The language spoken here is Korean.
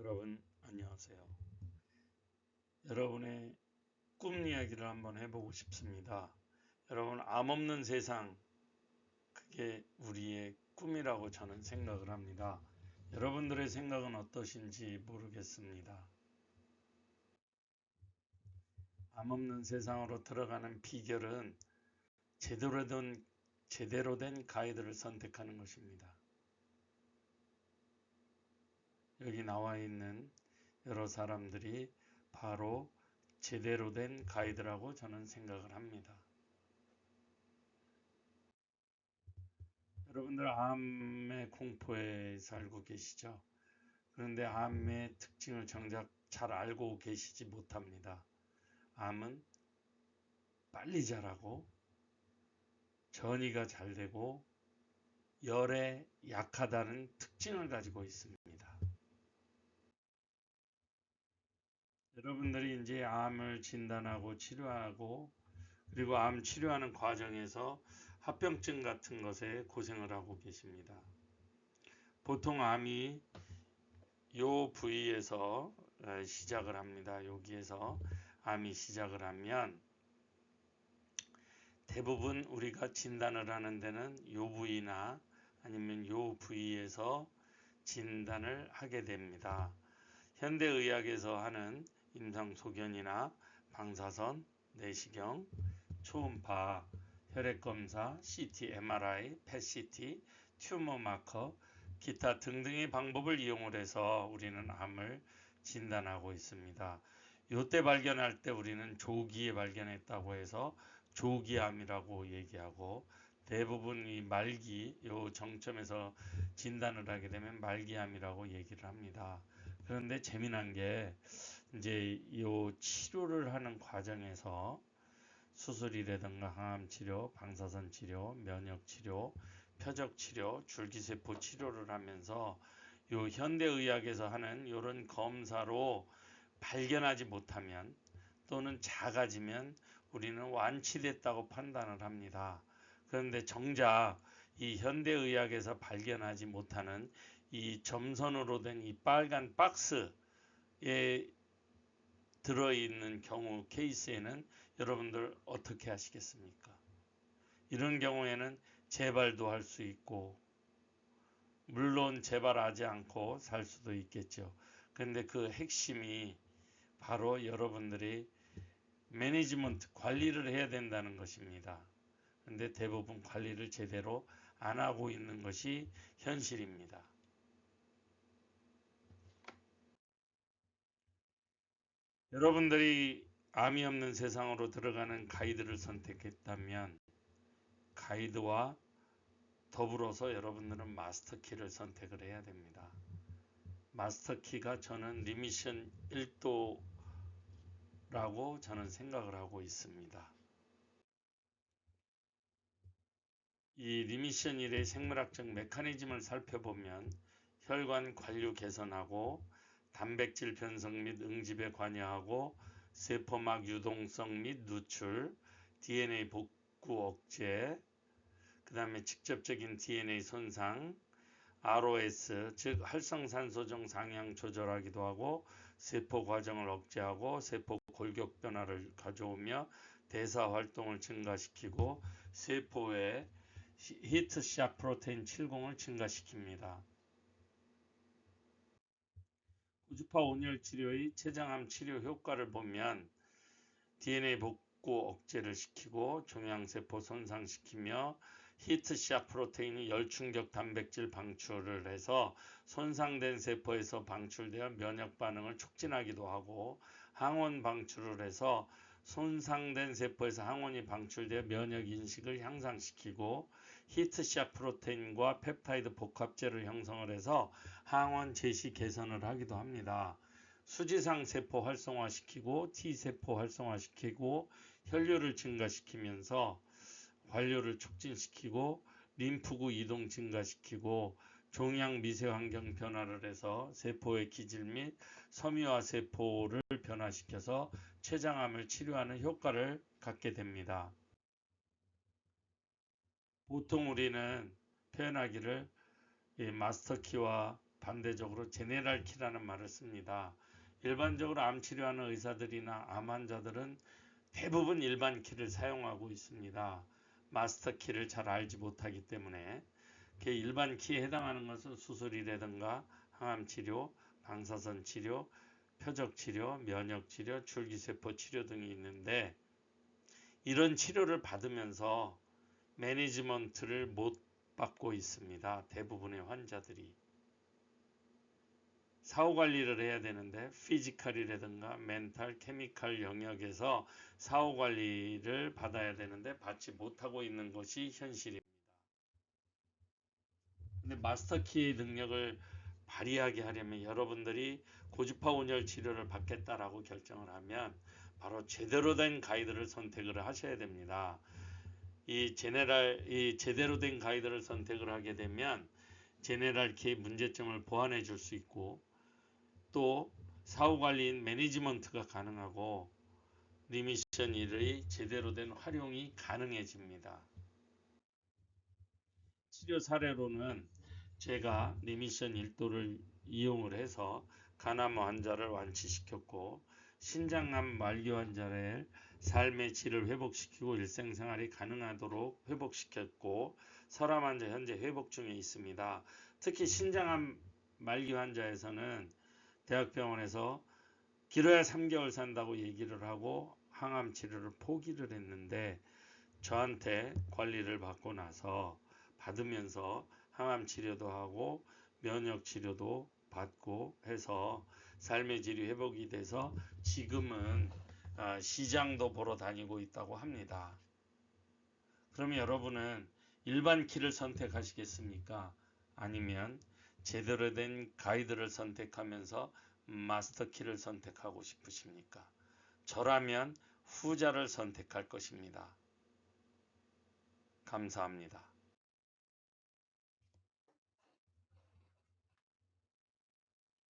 여러분 안녕하세요. 여러분의 꿈 이야기를 한번 해보고 싶습니다. 여러분 암 없는 세상, 그게 우리의 꿈이라고 저는 생각을 합니다. 여러분들의 생각은 어떠신지 모르겠습니다. 암 없는 세상으로 들어가는 비결은 제대로 된 가이드를 선택하는 것입니다. 여기 나와 있는 여러 사람들이 바로 제대로 된 가이드라고 저는 생각을 합니다. 여러분들 암의 공포에 살고 계시죠? 그런데 암의 특징을 정작 잘 알고 계시지 못합니다. 암은 빨리 자라고 전이가 잘 되고 열에 약하다는 특징을 가지고 있습니다. 여러분들이 이제 암을 진단하고 치료하고 그리고 암 치료하는 과정에서 합병증 같은 것에 고생을 하고 계십니다. 보통 암이 요 부위에서 시작을 합니다. 여기에서 암이 시작을 하면 대부분 우리가 진단을 하는 데는 요 부위나 아니면 요 부위에서 진단을 하게 됩니다. 현대의학에서 하는 임상소견이나 방사선, 내시경, 초음파, 혈액검사, CT, MRI, PET-CT, 튜머 마커, 기타 등등의 방법을 이용을 해서 우리는 암을 진단하고 있습니다. 이때 발견할 때 우리는 조기에 발견했다고 해서 조기암이라고 얘기하고, 대부분 이 말기 요 정점에서 진단을 하게 되면 말기암이라고 얘기를 합니다. 그런데 재미난 게 이제 요 치료를 하는 과정에서 수술이라든가 항암 치료, 방사선 치료, 면역 치료, 표적 치료, 줄기세포 치료를 하면서 요 현대의학에서 하는 이런 검사로 발견하지 못하면 또는 작아지면 우리는 완치됐다고 판단을 합니다. 그런데 정작 이 현대의학에서 발견하지 못하는 이 점선으로 된 이 빨간 박스에 들어있는 경우 케이스에는 여러분들 어떻게 하시겠습니까? 이런 경우에는 재발도 할 수 있고, 물론 재발하지 않고 살 수도 있겠죠. 그런데 그 핵심이 바로 여러분들이 매니지먼트, 관리를 해야 된다는 것입니다. 그런데 대부분 관리를 제대로 안 하고 있는 것이 현실입니다. 여러분들이 암이 없는 세상으로 들어가는 가이드를 선택했다면 가이드와 더불어서 여러분들은 마스터키를 선택을 해야 됩니다. 마스터키가 저는 리미션 1도라고 저는 생각을 하고 있습니다. 이 리미션 1의 생물학적 메커니즘을 살펴보면 혈관 관류 개선하고 단백질 편성 및 응집에 관여하고 세포막 유동성 및 누출, DNA 복구 억제, 그 다음에 직접적인 DNA 손상, ROS 즉 활성산소중 상향 조절하기도 하고 세포 과정을 억제하고 세포 골격 변화를 가져오며 대사 활동을 증가시키고 세포의 히트샵 프로테인 70을 증가시킵니다. 고주파 온열 치료의 췌장암 치료 효과를 보면 DNA 복구 억제를 시키고 종양세포 손상시키며 히트샵 프로테인이 열충격 단백질 방출을 해서 손상된 세포에서 방출되어 면역 반응을 촉진하기도 하고 항원 방출을 해서 손상된 세포에서 항원이 방출되어 면역 인식을 향상시키고 히트샵 프로테인과 펩타이드 복합제를 형성을 해서 항원 제시 개선을 하기도 합니다. 수지상 세포 활성화시키고 T세포 활성화시키고 혈류를 증가시키면서 관료를 촉진시키고 림프구 이동 증가시키고 종양 미세 환경 변화를 해서 세포의 기질 및 섬유화 세포를 변화시켜서 췌장암을 치료하는 효과를 갖게 됩니다. 보통 우리는 표현하기를 마스터키와 반대적으로 제네럴 키라는 말을 씁니다. 일반적으로 암 치료하는 의사들이나 암 환자들은 대부분 일반 키를 사용하고 있습니다. 마스터 키를 잘 알지 못하기 때문에 일반 키에 해당하는 것은 수술이라든가 항암 치료, 방사선 치료, 표적 치료, 면역 치료, 줄기세포 치료 등이 있는데 이런 치료를 받으면서 매니지먼트를 못 받고 있습니다. 대부분의 환자들이. 사후관리를 해야 되는데 피지컬이라든가 멘탈, 케미컬 영역에서 사후관리를 받아야 되는데 받지 못하고 있는 것이 현실입니다. 근데 마스터키의 능력을 발휘하게 하려면 여러분들이 고주파 온열 치료를 받겠다라고 결정을 하면 바로 제대로 된 가이드를 선택을 하셔야 됩니다. 이 제대로 된 가이드를 선택을 하게 되면 제네럴 키의 문제점을 보완해 줄 수 있고 또 사후관리인 매니지먼트가 가능하고 리미션 1의 제대로 된 활용이 가능해집니다. 치료 사례로는 제가 리미션 1도를 이용을 해서 간암 환자를 완치시켰고 신장암 말기 환자를 삶의 질을 회복시키고 일생생활이 가능하도록 회복시켰고 설암 환자 현재 회복 중에 있습니다. 특히 신장암 말기 환자에서는 대학병원에서 길어야 3개월 산다고 얘기를 하고 항암 치료를 포기를 했는데 저한테 관리를 받고 나서 받으면서 항암 치료도 하고 면역 치료도 받고 해서 삶의 질이 회복이 돼서 지금은 시장도 보러 다니고 있다고 합니다. 그러면 여러분은 일반 키를 선택하시겠습니까? 아니면 제대로 된 가이드를 선택하면서 마스터 키를 선택하고 싶으십니까? 저라면 후자를 선택할 것입니다. 감사합니다.